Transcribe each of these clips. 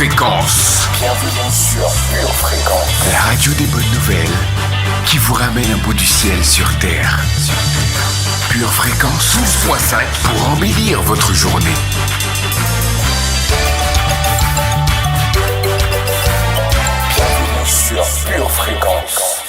Fréquence. Bienvenue sur Pure Fréquence. La radio des bonnes nouvelles qui vous ramène un bout du ciel sur Terre. Pure Fréquence 12.5 pour embellir votre journée. Bienvenue sur Pure Fréquence.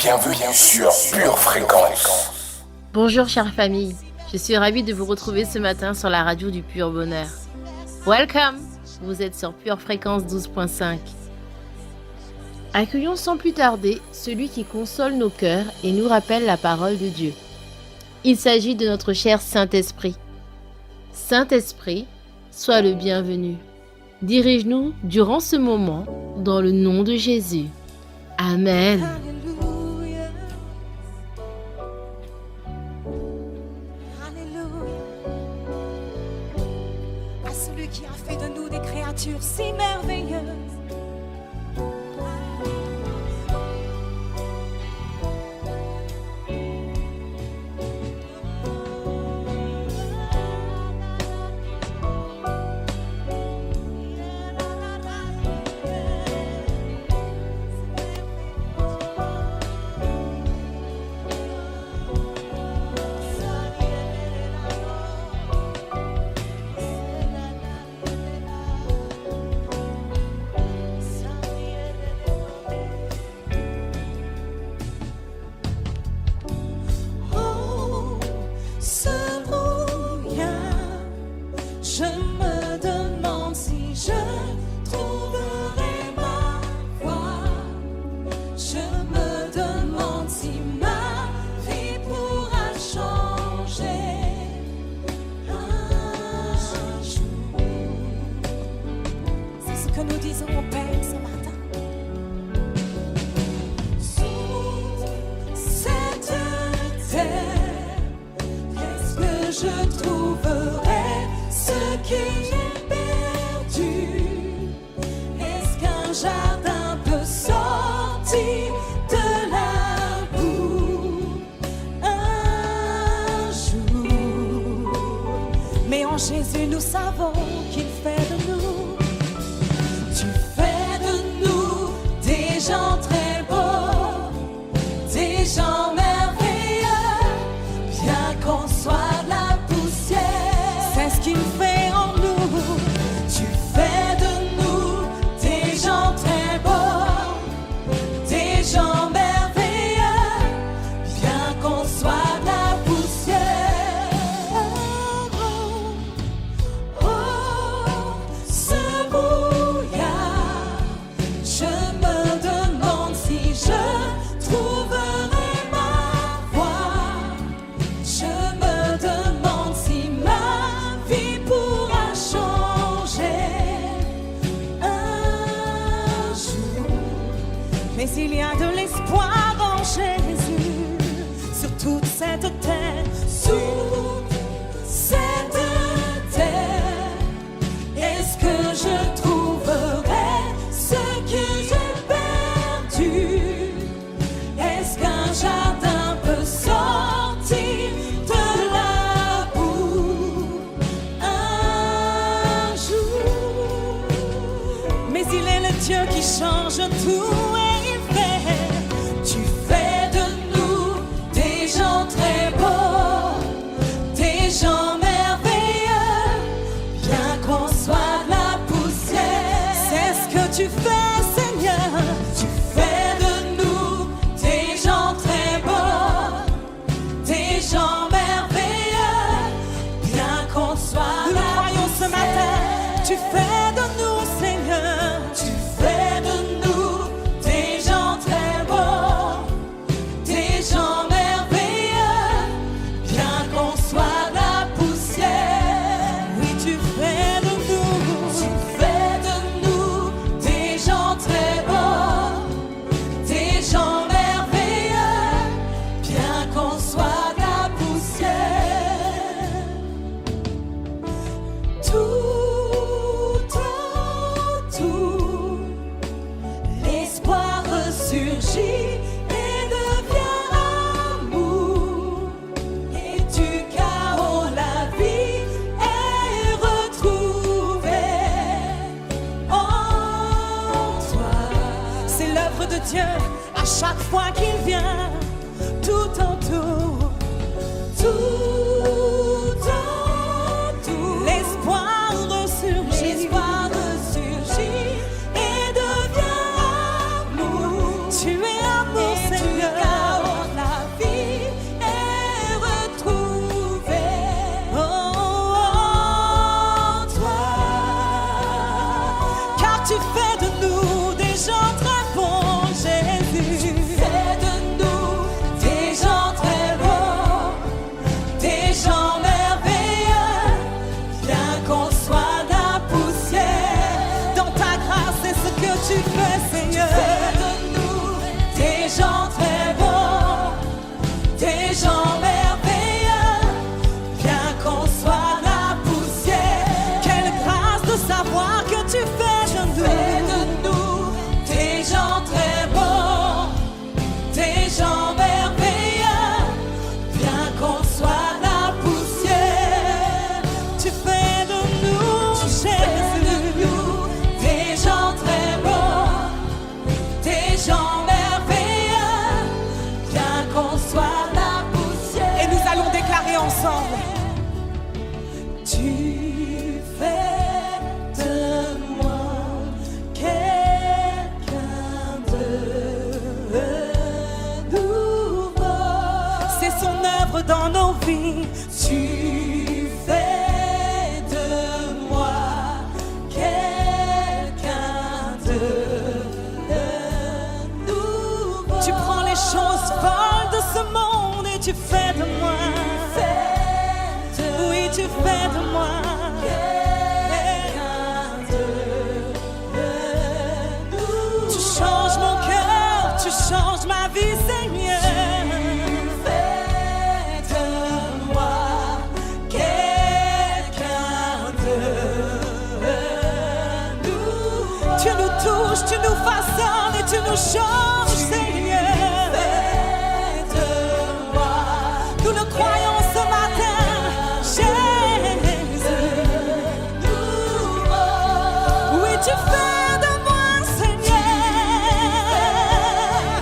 Bienvenue sur Pure Fréquence. Bonjour chère famille, je suis ravie de vous retrouver ce matin sur la radio du Pur Bonheur. Welcome, vous êtes sur Pure Fréquence 12.5. Accueillons sans plus tarder celui qui console nos cœurs et nous rappelle la parole de Dieu. Il s'agit de notre cher Saint-Esprit. Saint-Esprit, sois le bienvenu. Dirige-nous durant ce moment dans le nom de Jésus. Amen. Alléluia. Alléluia. À celui qui a fait de nous des créatures si merveilleuses. Jésus, nous savons qu'il fait de nous. Tu fais de nous des gens très beaux, des gens merveilleux, bien qu'on soit de la poussière. C'est ce qu'il fait en nous. Tu fais de nous des gens très beaux, des gens merveilleux, bien qu'on soit de la poussière. Mais il y a de l'espoir en Jésus sur toute cette terre, sur cette terre. Est-ce que je trouverai ce que j'ai perdu? Est-ce qu'un jardin peut sortir de la boue un jour? Mais il est le Dieu qui change tout. Tu fais, Seigneur, tu fais de nous des gens très beaux, des gens merveilleux, bien qu'on soit là. Nous le croyons ce matin, tu fais de nous, Seigneur, tu fais de nous des gens très beaux, des gens merveilleux, bien qu'on soit de la poussière. Oui, tu fais de nous, tu fais de nous des gens très beaux, des gens merveilleux, bien qu'on soit de la poussière. Tout autour, l'espoir ressurgit et devient amour. Et du chaos la vie est retrouvée en toi. C'est l'œuvre de Dieu à chaque fois qu'il vient. Tout autour, tout autour, l'espoir ressurgit et devient amour. Tu es amour, Seigneur. Seigneur. Tu fais de nous des gens très bons, des gens merveilleux, bien qu'on soit la poussière. Quelle grâce de savoir que tu fais de nous des gens très bons, des gens merveilleux, bien qu'on soit la poussière. Tu fais de nous, Jésus, des gens très bons, des gens merveilleux, bien qu'on soit la poussière. Et nous allons déclarer ensemble. Tu fais de moi quelqu'un de nouveau. C'est son œuvre dans nos vies. Tu fais de moi quelqu'un de nouveau. Tu prends les choses folles de ce monde et tu fais de moi. Oui, tu fais de moi quelqu'un de nouveau. Tu changes mon cœur, tu changes ma vie, Seigneur. Tu fais de moi quelqu'un de nouveau. Tu nous touches, tu nous façonnes et tu nous changes, Seigneur. Nous le croyons ce matin, Jésus. Oui, tu fais de moi, Seigneur.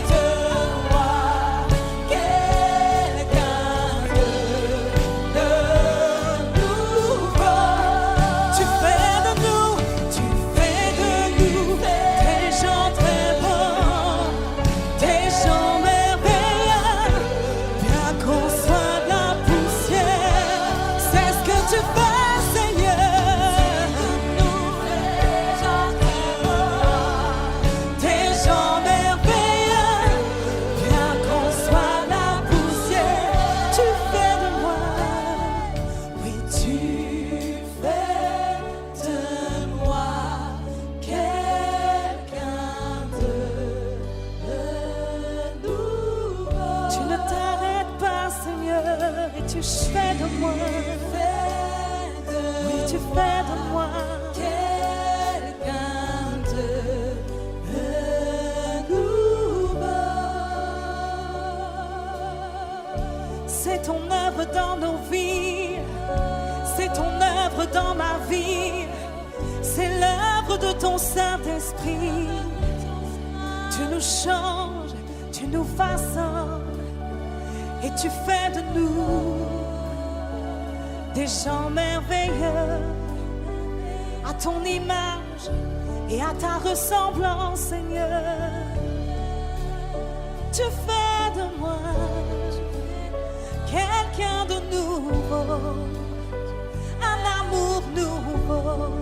Tu fais de moi quelqu'un de nouveau. Tu fais de nous des gens très bons, des gens merveilleux, bien qu'on soit de la poussière. C'est ce que tu fais, Seigneur. Des gens merveilleux, bien qu'on soit de la poussière. Tu fais de moi, oui, tu fais de moi quelqu'un de nouveau. Tu ne t'arrêtes pas, Seigneur, et tu fais de moi. Oui, tu fais de moi quelqu'un de nouveau. C'est ton œuvre dans nos vies, c'est ton œuvre dans ma vie, c'est l'œuvre de ton Saint-Esprit. Tu nous changes, tu nous façonnes et tu fais de nous des gens merveilleux, à ton image et à ta ressemblance, Seigneur. Tu fais de moi quelqu'un de nouveau, un amour nouveau,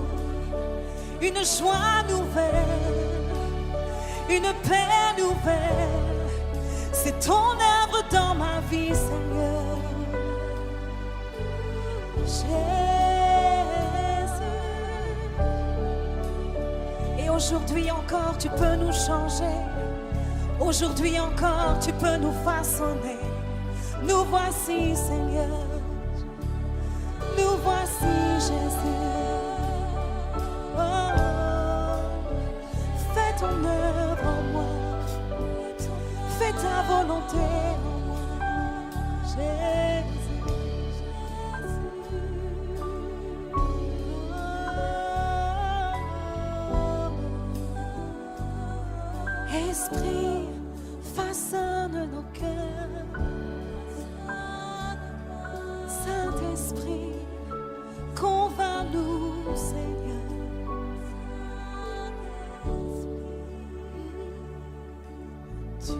une joie nouvelle, une paix nouvelle. C'est ton œuvre dans ma vie, Seigneur. Jésus. Et aujourd'hui encore, tu peux nous changer. Aujourd'hui encore, tu peux nous façonner. Nous voici, Seigneur. Nous voici, Jésus. Oh, fais ton œuvre en moi. Fais ta volonté en moi, Jésus. Esprit, façonne nos cœurs. Saint-Esprit, convainc-nous, Seigneur. Tu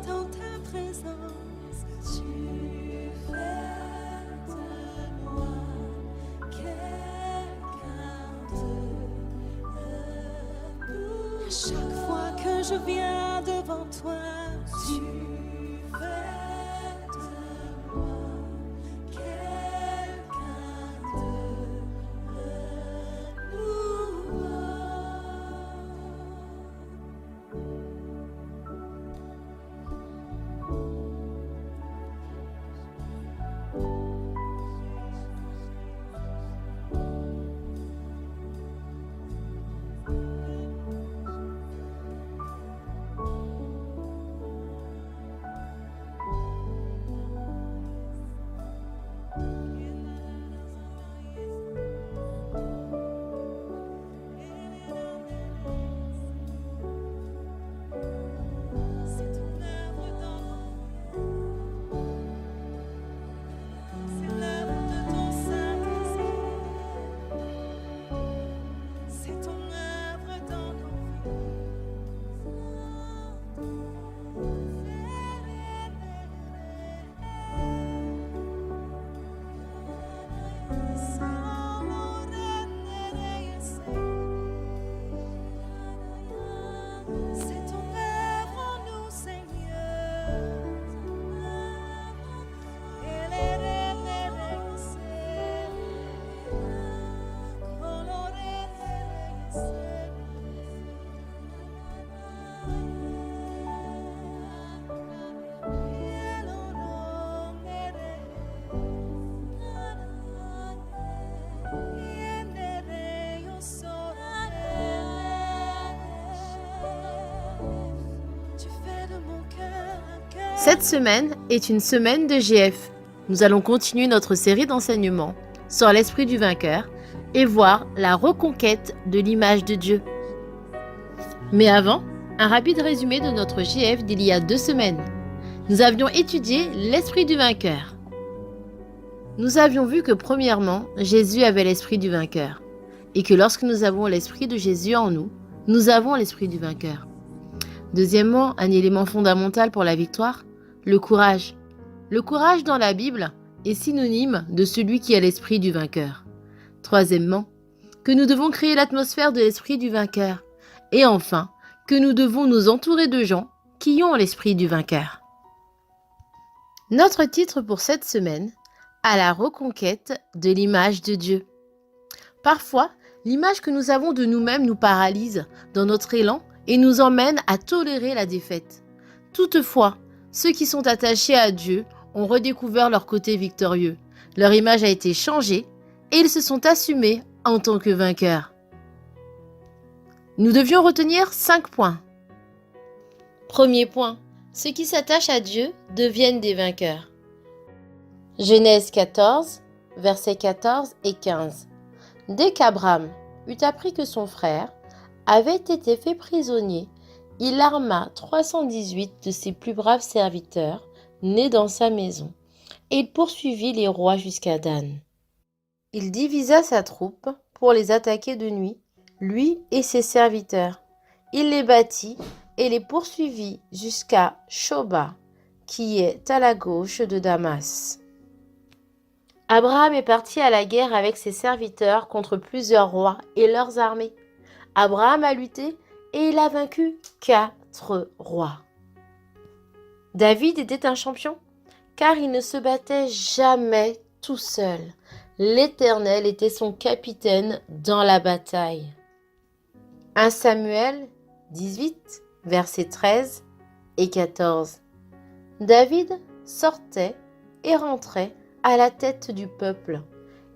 dans ta présence, tu fais de Chaque fois que je viens devant toi, tu fais de moi quelqu'un de nouveau. C'est ton œuvre dans nos vies. C'est l'œuvre de ton Saint-Esprit. C'est ton œuvre dans nos vies. C'est ton œuvre en nous, Seigneur. Tu fais de mon cœur un cœur. Cette semaine est une semaine de GF. Nous allons continuer notre série d'enseignements sur l'esprit du vainqueur et voir la reconquête de l'image de Dieu. Mais avant, un rapide résumé de notre GF d'il y a 2 semaines. Nous avions étudié l'esprit du vainqueur. Nous avions vu que premièrement, Jésus avait l'esprit du vainqueur et que lorsque nous avons l'esprit de Jésus en nous, nous avons l'esprit du vainqueur. Deuxièmement, un élément fondamental pour la victoire, le courage. Le courage dans la Bible est synonyme de celui qui a l'esprit du vainqueur. Troisièmement, que nous devons créer l'atmosphère de l'esprit du vainqueur. Et enfin, que nous devons nous entourer de gens qui ont l'esprit du vainqueur. Notre titre pour cette semaine, à la reconquête de l'image de Dieu. Parfois, l'image que nous avons de nous-mêmes nous paralyse dans notre élan et nous emmène à tolérer la défaite. Toutefois, ceux qui sont attachés à Dieu ont redécouvert leur côté victorieux. Leur image a été changée et ils se sont assumés en tant que vainqueurs. Nous devions retenir 5 points. Premier point, ceux qui s'attachent à Dieu deviennent des vainqueurs. Genèse 14, versets 14 et 15. Dès qu'Abraham eut appris que son frère avait été fait prisonnier, il arma 318 de ses plus braves serviteurs nés dans sa maison, et il poursuivit les rois jusqu'à Dan. Il divisa sa troupe pour les attaquer de nuit, lui et ses serviteurs. Il les battit et les poursuivit jusqu'à Shoba, qui est à la gauche de Damas. Abraham est parti à la guerre avec ses serviteurs contre plusieurs rois et leurs armées. Abraham a lutté et il a vaincu 4 rois. David était un champion car il ne se battait jamais tout seul. L'Éternel était son capitaine dans la bataille. 1 Samuel 18, versets 13 et 14. David sortait et rentrait à la tête du peuple.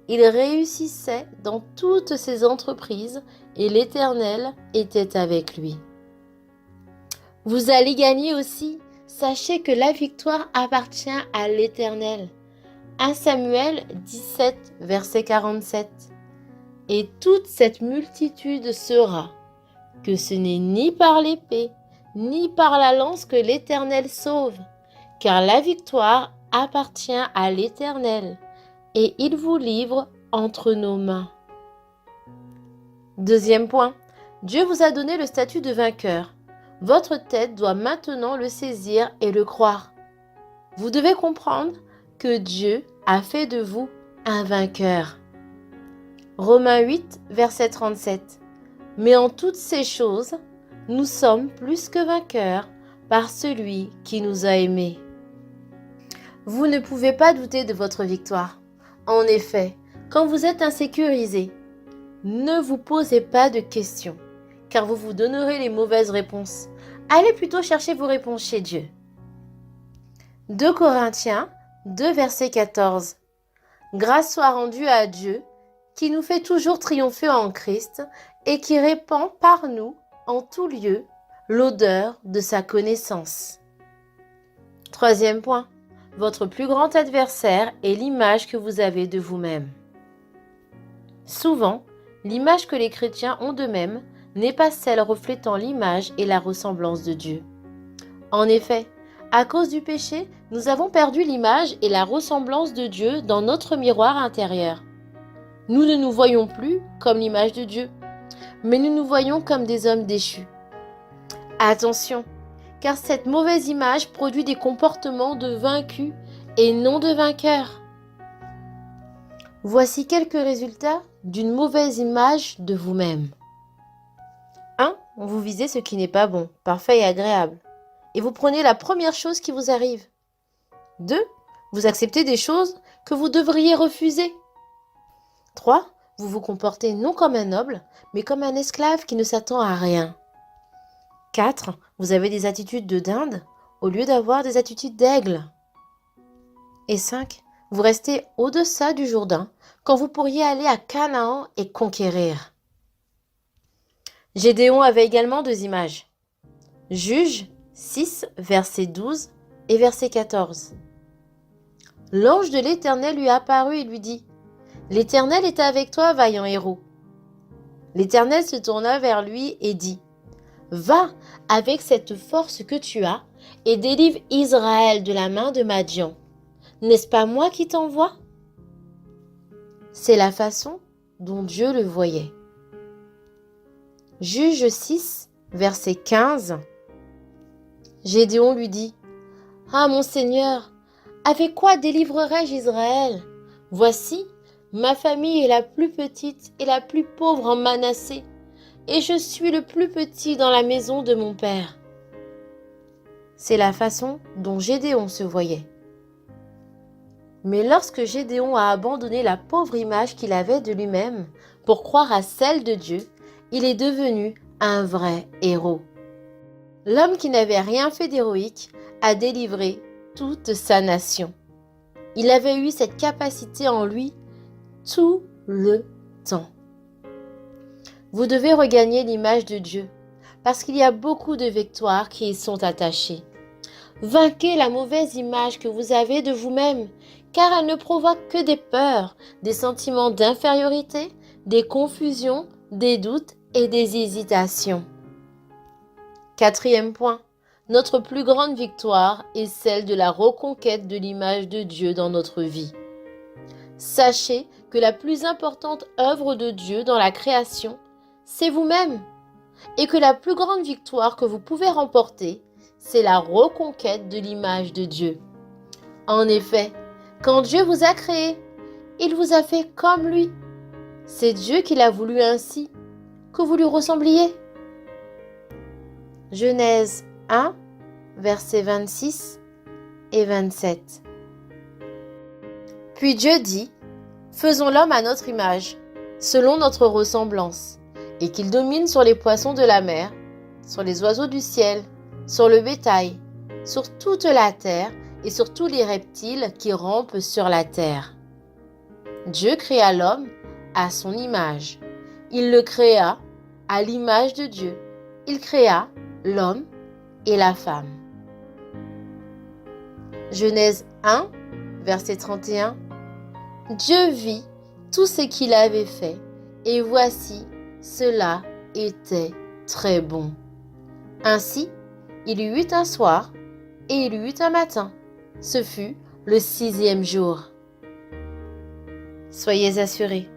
Il réussissait dans toutes ses entreprises et l'Éternel était avec lui. Vous allez gagner aussi. Sachez que la victoire appartient à l'Éternel. 1 Samuel 17, verset 47. Et toute cette multitude saura que ce n'est ni par l'épée, ni par la lance que l'Éternel sauve, car la victoire appartient à l'Éternel, et il vous livre entre nos mains. Deuxième point, Dieu vous a donné le statut de vainqueur. Votre tête doit maintenant le saisir et le croire. Vous devez comprendre que Dieu a fait de vous un vainqueur. Romains 8, verset 37. Mais en toutes ces choses, Nous sommes plus que vainqueurs par celui qui nous a aimés. Vous ne pouvez pas douter de votre victoire. En effet, quand vous êtes insécurisé, ne vous posez pas de questions, car vous vous donnerez les mauvaises réponses. Allez plutôt chercher vos réponses chez Dieu. 2 Corinthiens 2, verset 14. Grâce soit rendue à Dieu, qui nous fait toujours triompher en Christ et qui répand par nous, en tout lieu, l'odeur de sa connaissance. 3e point. Votre plus grand adversaire est l'image que vous avez de vous-même. Souvent, l'image que les chrétiens ont d'eux-mêmes n'est pas celle reflétant l'image et la ressemblance de Dieu. En effet, à cause du péché, nous avons perdu l'image et la ressemblance de Dieu dans notre miroir intérieur. Nous ne nous voyons plus comme l'image de Dieu, mais nous nous voyons comme des hommes déchus. Attention, car cette mauvaise image produit des comportements de vaincus et non de vainqueurs. Voici quelques résultats d'une mauvaise image de vous-même. 1. Vous visez ce qui n'est pas bon, parfait et agréable, et vous prenez la première chose qui vous arrive. 2. Vous acceptez des choses que vous devriez refuser. 3. Vous vous comportez non comme un noble, mais comme un esclave qui ne s'attend à rien. 4. Vous avez des attitudes de dinde au lieu d'avoir des attitudes d'aigle. Et 5. Vous restez au-deçà du Jourdain quand vous pourriez aller à Canaan et conquérir. Gédéon avait également 2 images. Juge 6, verset 12 et verset 14. L'ange de l'Éternel lui apparut et lui dit : « L'Éternel est avec toi, vaillant héros. » L'Éternel se tourna vers lui et dit : « Va avec cette force que tu as et délivre Israël de la main de Madian. N'est-ce pas moi qui t'envoie ?» C'est la façon dont Dieu le voyait. Juge 6, verset 15. Gédéon lui dit : « Ah, mon Seigneur, avec quoi délivrerai-je Israël ? Voici, ma famille est la plus petite et la plus pauvre en Manassé, et je suis le plus petit dans la maison de mon père. » C'est la façon dont Gédéon se voyait. Mais lorsque Gédéon a abandonné la pauvre image qu'il avait de lui-même pour croire à celle de Dieu, il est devenu un vrai héros. L'homme qui n'avait rien fait d'héroïque a délivré toute sa nation. Il avait eu cette capacité en lui tout le temps. Vous devez regagner l'image de Dieu, parce qu'il y a beaucoup de victoires qui y sont attachées. Vainquez la mauvaise image que vous avez de vous-même, car elle ne provoque que des peurs, des sentiments d'infériorité, des confusions, des doutes et des hésitations. 4e point. Notre plus grande victoire est celle de la reconquête de l'image de Dieu dans notre vie. Sachez que la plus importante œuvre de Dieu dans la création, c'est vous-même, et que la plus grande victoire que vous pouvez remporter, c'est la reconquête de l'image de Dieu. En effet, quand Dieu vous a créé, il vous a fait comme lui. C'est Dieu qui l'a voulu ainsi, que vous lui ressembliez. Genèse 1, versets 26 et 27. Puis Dieu dit : « Faisons l'homme à notre image, selon notre ressemblance, et qu'il domine sur les poissons de la mer, sur les oiseaux du ciel, sur le bétail, sur toute la terre et sur tous les reptiles qui rampent sur la terre. » Dieu créa l'homme à son image. Il le créa à l'image de Dieu. Il créa l'homme et la femme. Genèse 1, verset 31. Dieu vit tout ce qu'il avait fait, et voici, cela était très bon. Ainsi, il y eut un soir, et il y eut un matin. Ce fut le 6e jour. Soyez assurés,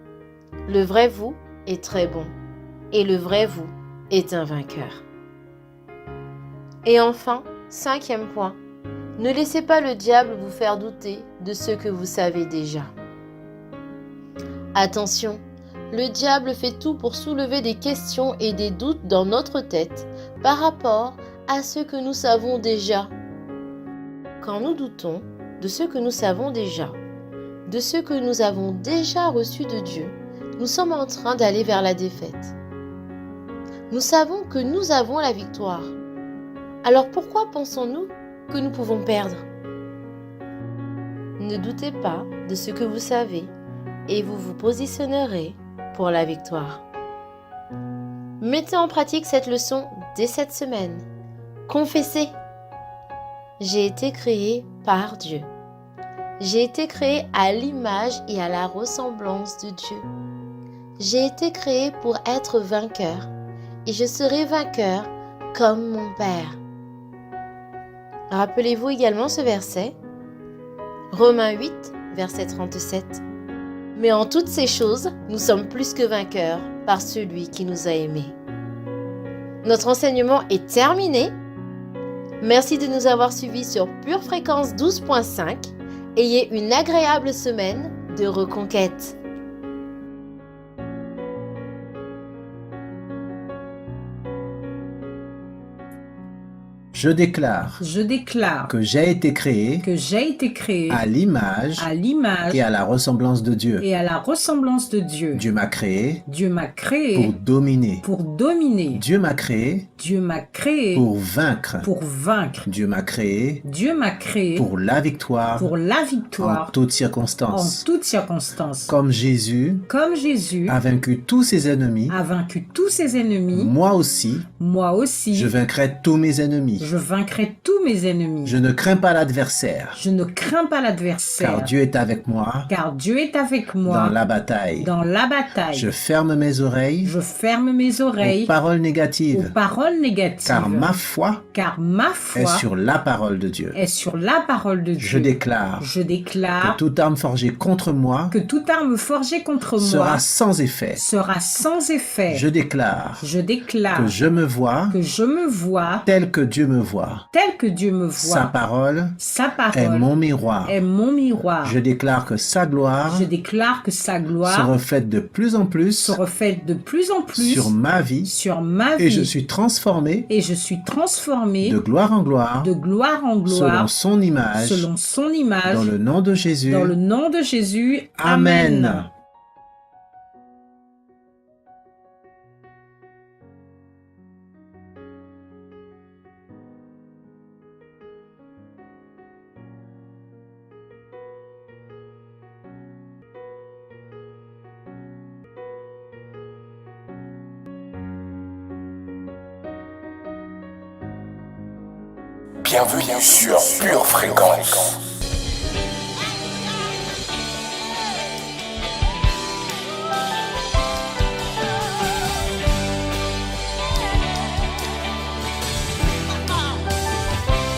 le vrai vous est très bon, et le vrai vous est un vainqueur. Et enfin, 5e point, ne laissez pas le diable vous faire douter de ce que vous savez déjà. Attention, le diable fait tout pour soulever des questions et des doutes dans notre tête par rapport à ce que nous savons déjà. Quand nous doutons de ce que nous savons déjà, de ce que nous avons déjà reçu de Dieu, nous sommes en train d'aller vers la défaite. Nous savons que nous avons la victoire. Alors pourquoi pensons-nous que nous pouvons perdre? Ne doutez pas de ce que vous savez et vous vous positionnerez pour la victoire. Mettez en pratique cette leçon dès cette semaine. Confessez. J'ai été créé par Dieu. J'ai été créé à l'image et à la ressemblance de Dieu. J'ai été créé pour être vainqueur et je serai vainqueur comme mon Père. Rappelez-vous également ce verset, Romains 8, verset 37. Mais en toutes ces choses, nous sommes plus que vainqueurs par celui qui nous a aimés. Notre enseignement est terminé. Merci de nous avoir suivis sur Pure Fréquence 12.5. Ayez une agréable semaine de reconquête. Je déclare que j'ai été créé à l'image et à la ressemblance de Dieu. Dieu m'a créé pour dominer. Dieu m'a créé pour vaincre. Dieu m'a créé pour la victoire en toutes circonstances. Comme Jésus a vaincu tous ses ennemis, moi aussi, je vaincrai tous mes ennemis. Je ne crains pas l'adversaire. Car Dieu est avec moi. Dans la bataille. Je ferme mes oreilles. Aux paroles négatives. Car ma foi est sur la parole de Dieu. Je déclare que toute arme forgée contre moi sera sans effet. Je déclare que je me vois tel que Dieu me voit. Sa parole est mon miroir. Je déclare que sa gloire se reflète de plus en plus sur ma vie et je suis transformé de gloire en gloire selon son image dans le nom de Jésus. Amen. Bienvenue sur Pure Fréquence.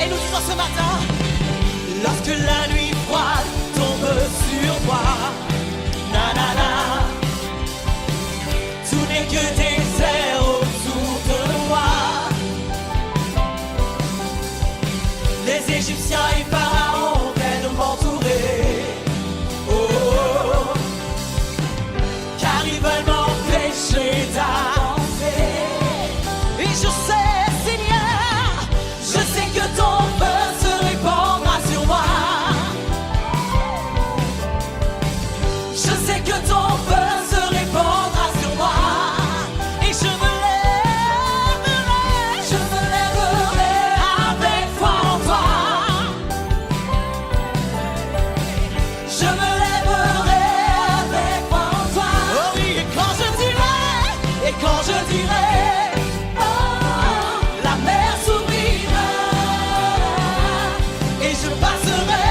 Et nous disons ce matin, lorsque la nuit froide tombe sur moi, na na na, tout n'est que désert autour de moi. Les Égyptiens et Pharaon viennent m'entourer, oh, oh, oh, car ils veulent m'empêcher d'avancer. Et je sais, Seigneur, je sais que ton feu se répandra sur moi. Je sais que ton feu se répandra sur moi. Et je me lèverai avec foi en toi. Je me lèverai avec foi en toi. Oh oui, et quand je dirai, oh, la mer s'ouvrira, et je passerai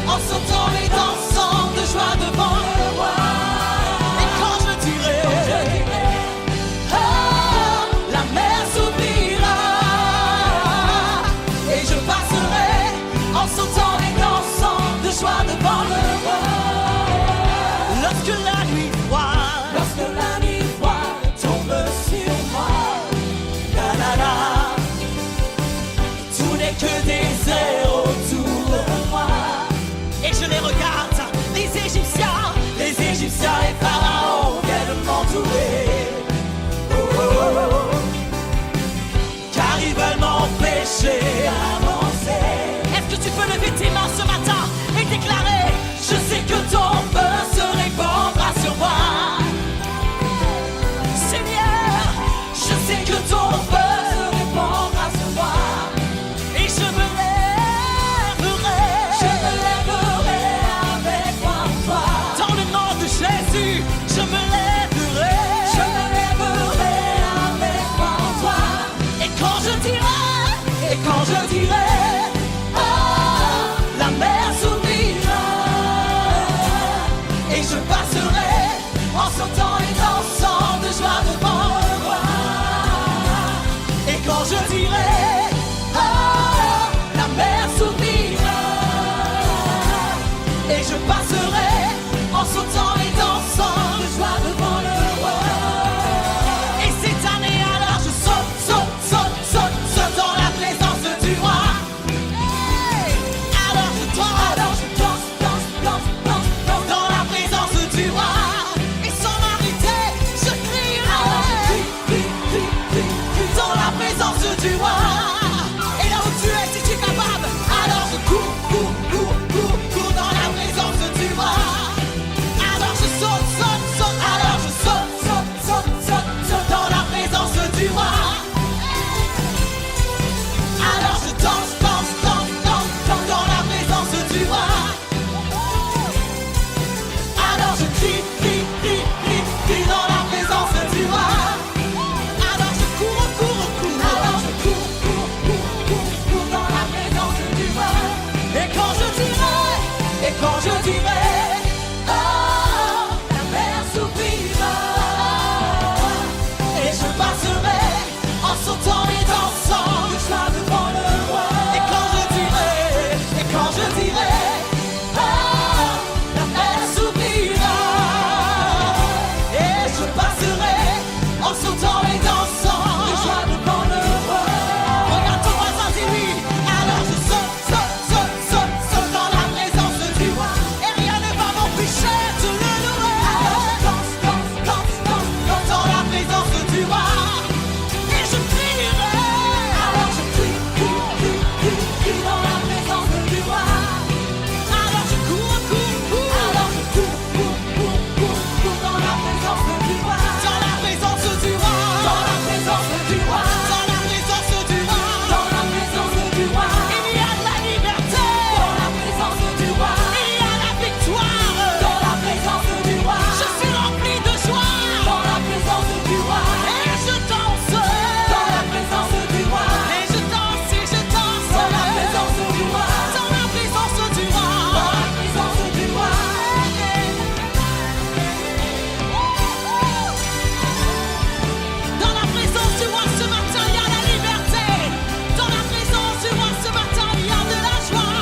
en sautant et dansant de joie devant le roi. passerai en sautant et dansant de joie devant le roi. Et quand je dirai oh, la mer s'ouvrira, et je passerai en sautant et dansant de joie devant le roi. Et cette année alors je saute, saute, saute, saute, saute dans la présence du roi. Hey, alors je danse, danse, danse, danse, danse, danse dans la présence du roi. Et sans m'arrêter, je crierai dans la présence du roi. Et là où tu es, si tu es capable, alors je cours, cours, cours, cours, cours dans la présence du roi. Alors je saute, saute, saute, alors je saute, saute, saute, saute, saute dans la présence du roi. Alors je danse, danse, danse, danse, danse dans la présence du roi. Alors je crie, crie, crie, crie, crie dans la présence du roi. Alors je cours, cours, cours, alors je cours, cours, cours, cours, cours dans la présence du roi. Et quand je dirai, oh, la mer s'ouvrira, et je passerai en sautant et dansant de joie devant le roi. Et quand je dirai, oh, la mer s'ouvrira, et je passerai en sautant et dansant de joie devant le roi. Regarde ton voisin, dis-lui, alors je saute, saute, saute, saute, saute dans la présence du roi. Et rien ne va m'empêcher de le louer. Alors je danse, danse, danse, danse, danse dans la présence du roi. Et je crierai, alors je crie, crie, crie, crie, crie dans la présence du roi. Alors je cours, cours, cours, alors je cours, cours, cours, cours, cours dans la présence du roi. Dans la présence du roi, dans la présence du roi, dans la présence du roi, dans la présence du roi. Il y a de la liberté dans la présence du roi. Il y a la victoire dans la présence du roi. Je suis rempli de joie dans la présence du roi. Et je danse dans la présence du roi. Et je danse et je danse dans la présence du roi. Dans la présence du roi. Dans la présence du roi. Dans la présence du roi ce matin, il y a la liberté. Dans la présence du roi ce matin, il y a de la joie.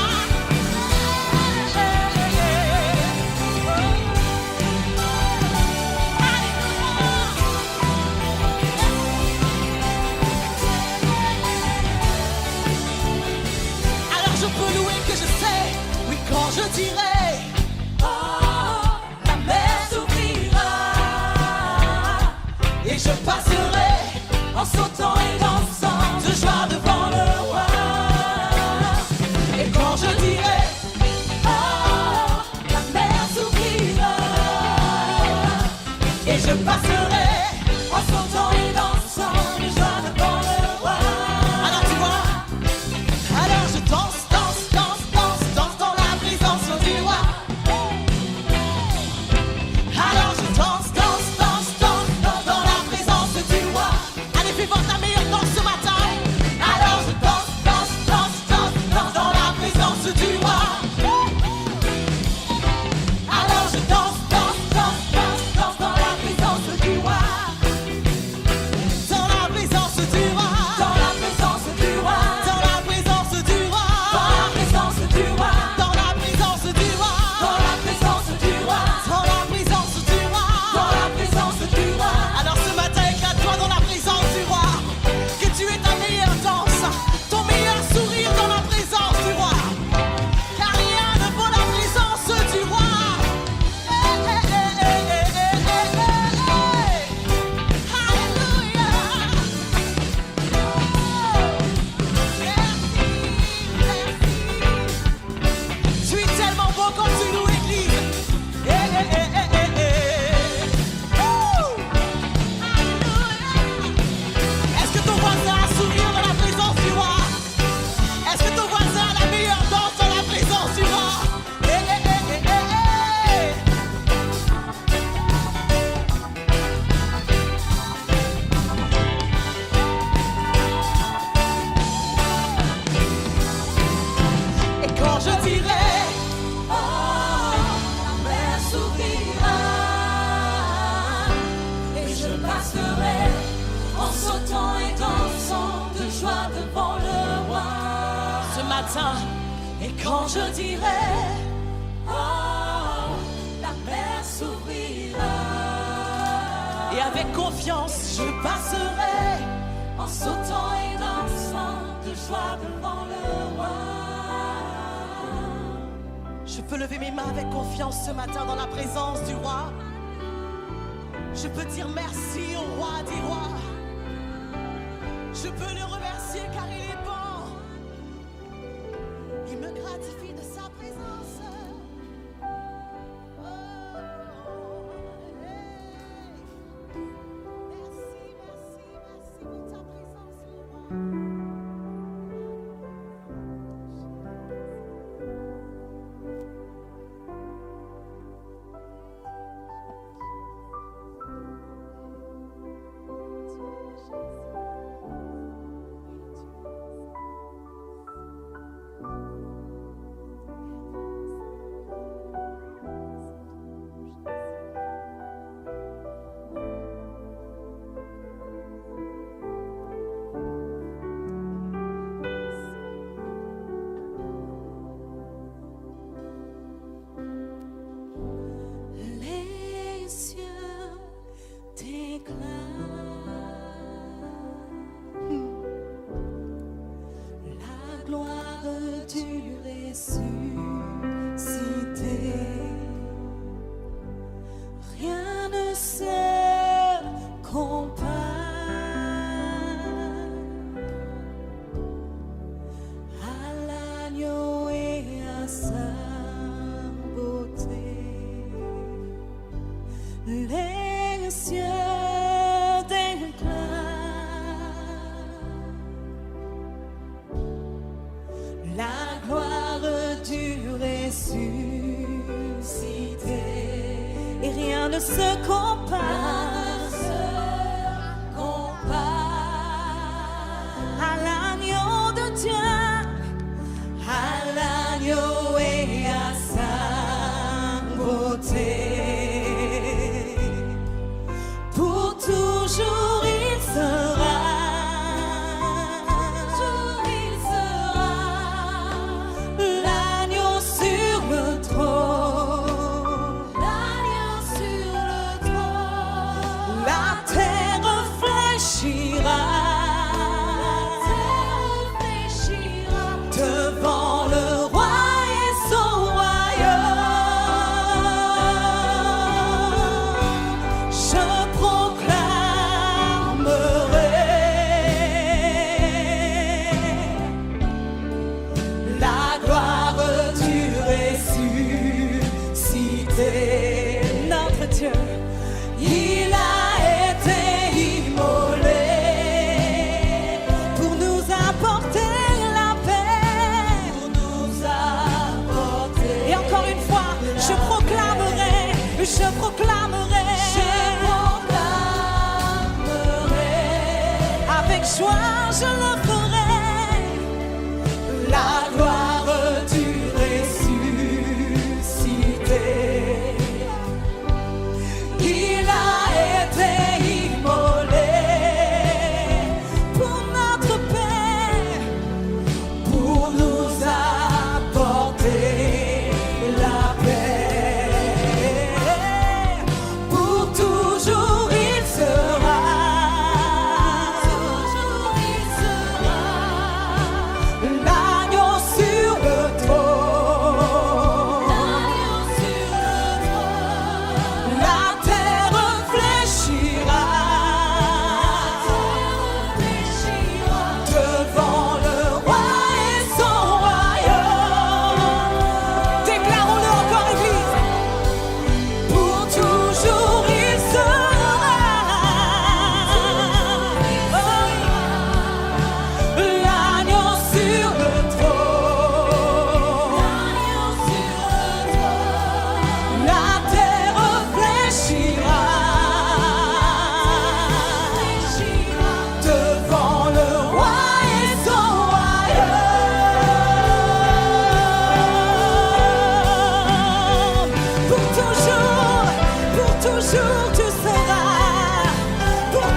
Alors je peux louer que je sais, oui quand je dirai, oh, la mer s'ouvrira, et je passerai en sautant et dansant de joie devant le roi. Et quand je dirai, oh, la mer s'ouvrira, et je passerai en sautant et dansant de joie devant le roi. Alors tu vois, alors je danse, danse, danse, danse, danse dans la présence du roi. Alors je danse, danse, danse, danse, danse dans la présence du roi. Allez, fais voir ta meilleure danse ce matin. Alors je danse, danse, danse, danse, danse dans la présence du roi. Alors je danse, danse, danse, danse, danse dans la présence du roi. matin. Et quand je dirai, oh, la mer s'ouvrira. Et avec confiance, je passerai en sautant et dansant de joie devant le roi. Je peux lever mes mains avec confiance ce matin dans la présence du roi. Je peux dire merci au roi des rois. Je peux le remercier car il est bon. Il me gratifie de sa présence. Oh, hey. Merci, merci, merci pour ta présence, mon roi.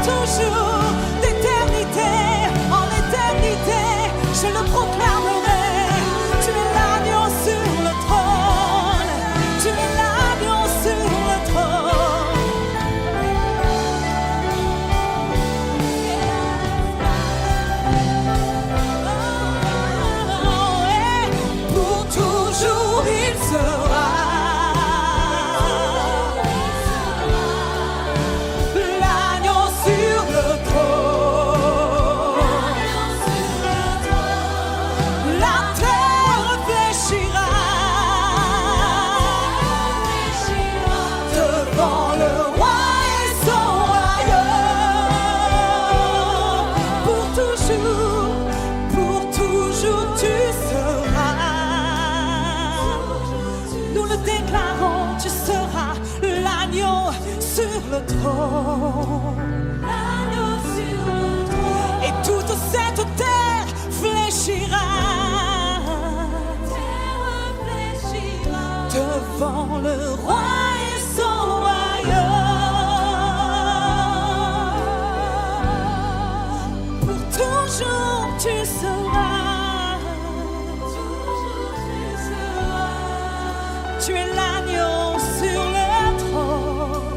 toujours, d'éternité en éternité, je le proclamerai. trône. L'agneau sur le trône. Et toute cette terre fléchira. Devant le roi et son royaume. Pour toujours tu seras. Tu es l'agneau sur le trône.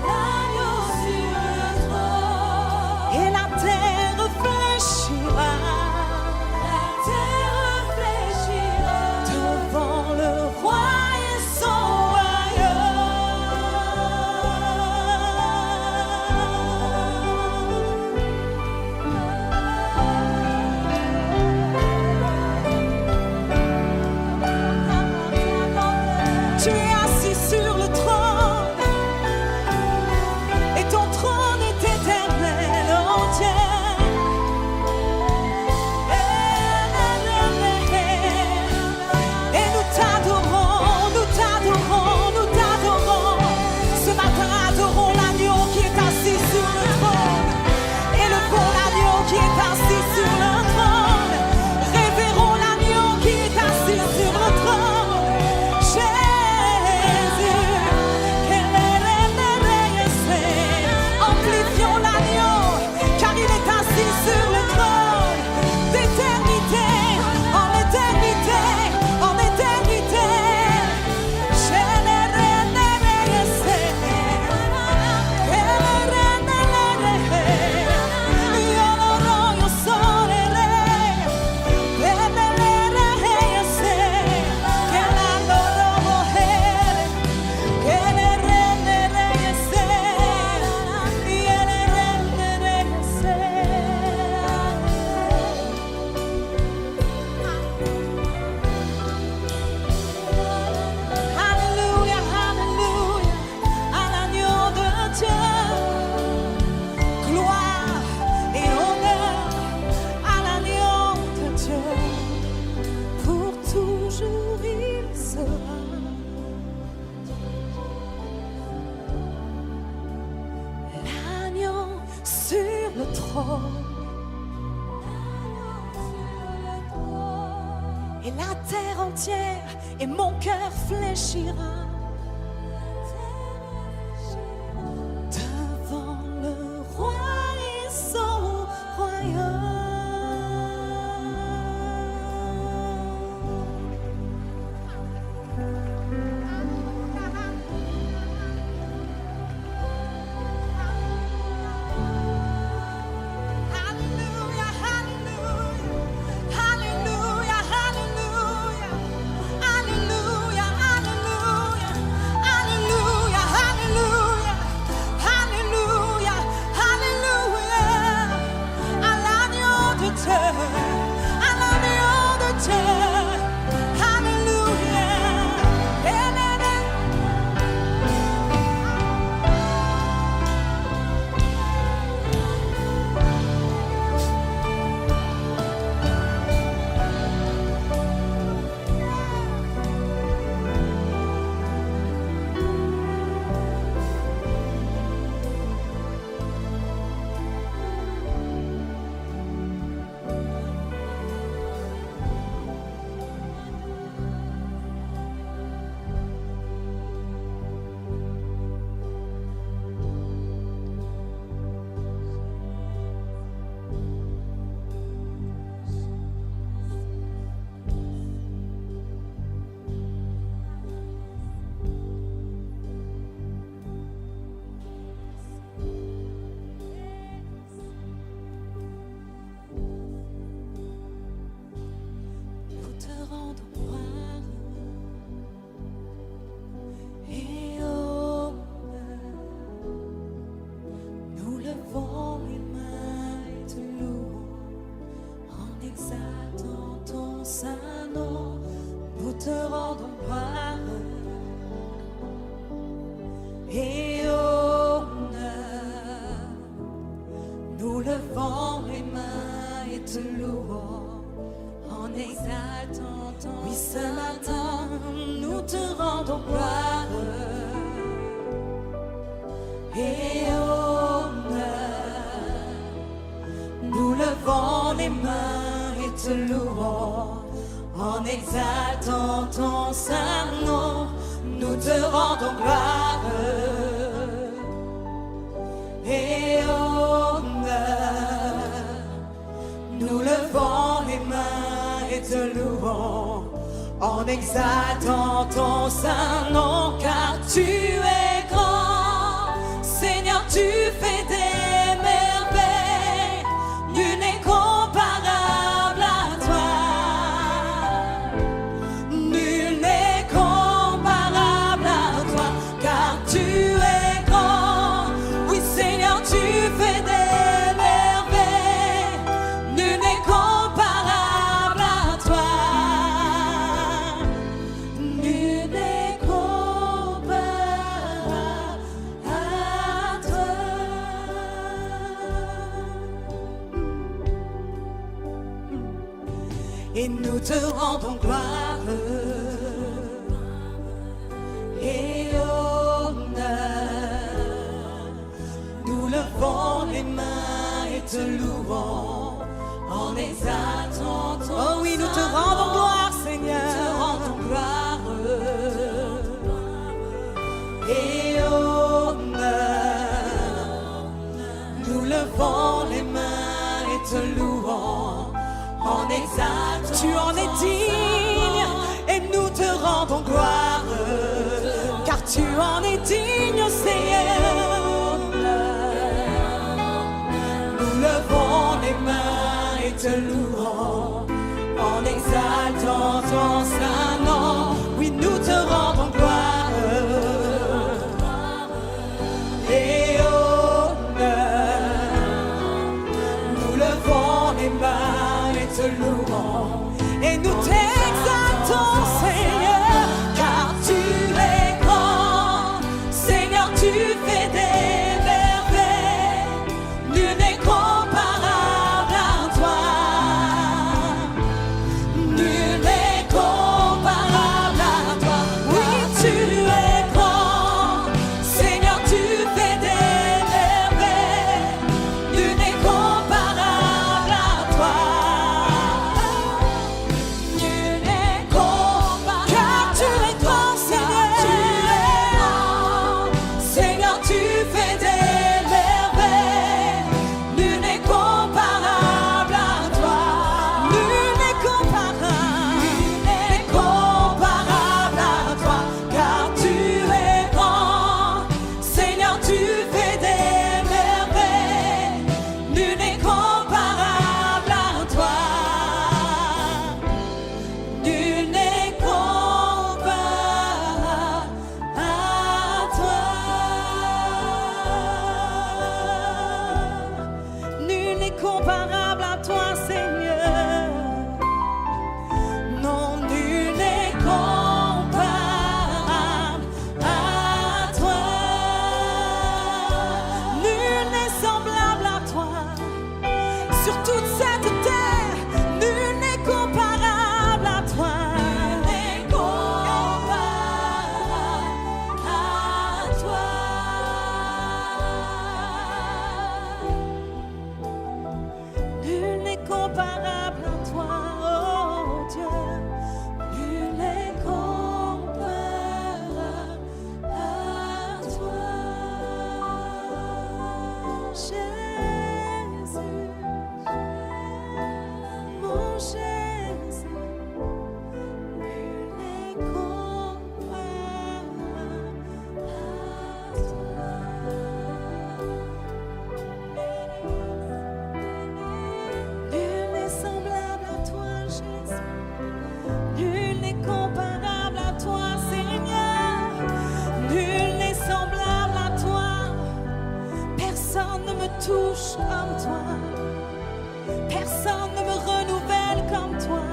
L'agneau sur le trône. Et la terre fléchira. La terre fléchira. Devant le roi. Et la terre entière et mon cœur fléchira devant le roi et son royaume. Hallelujah, hallelujah, hallelujah, hallelujah. en exaltant ton saint nom, nous te rendons gloire et honneur. Nous levons les mains et te louons en exaltant ton saint nom, car tu es grand, Seigneur, tu fais des merveilles, nul n'est comparable à toi, nul n'est comparable à toi, car tu es grand, oui Seigneur, tu fais des merveilles, nul n'est comparable à toi. Et nous te rendons gloire et honneur. Nous levons les mains et te louons en exaltant ton nom. Oh oui, nous te rendons gloire, Seigneur. Nous te rendons gloire et honneur. Nous levons les mains et te louons en exaltant. Tu en es digne et nous te rendons gloire, car tu en es digne, Seigneur. Nous levons les mains et te louons en exaltant ton saint nom. Oui, nous te rendons gloire et honneur. Nous levons les mains et te louons et nous t'exaltons, Seigneur, car tu es grand, Seigneur, tu fais des merveilles, nul n'est comparable à toi, nul n'est comparable à toi. Oui, tu es grand, Seigneur, tu fais des merveilles, nul n'est comparable à toi. Comparable à toi, Seigneur. Non, nul n'est comparable à toi. Nul n'est semblable à toi. Sur toute cette terre, nul n'est comparable à toi. Nul n'est comparable à toi. Nul n'est comparable à toi, oh Dieu. Nul n'est comparable à toi, Jésus, mon Jésus. Nul n'est comparable à toi. Nul n'est semblable à toi, Jésus. Nul n'est comparable à toi, Seigneur. Nul n'est semblable à toi. Personne ne me touche comme toi. Personne ne me renouvelle comme toi.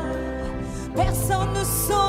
Personne ne sauve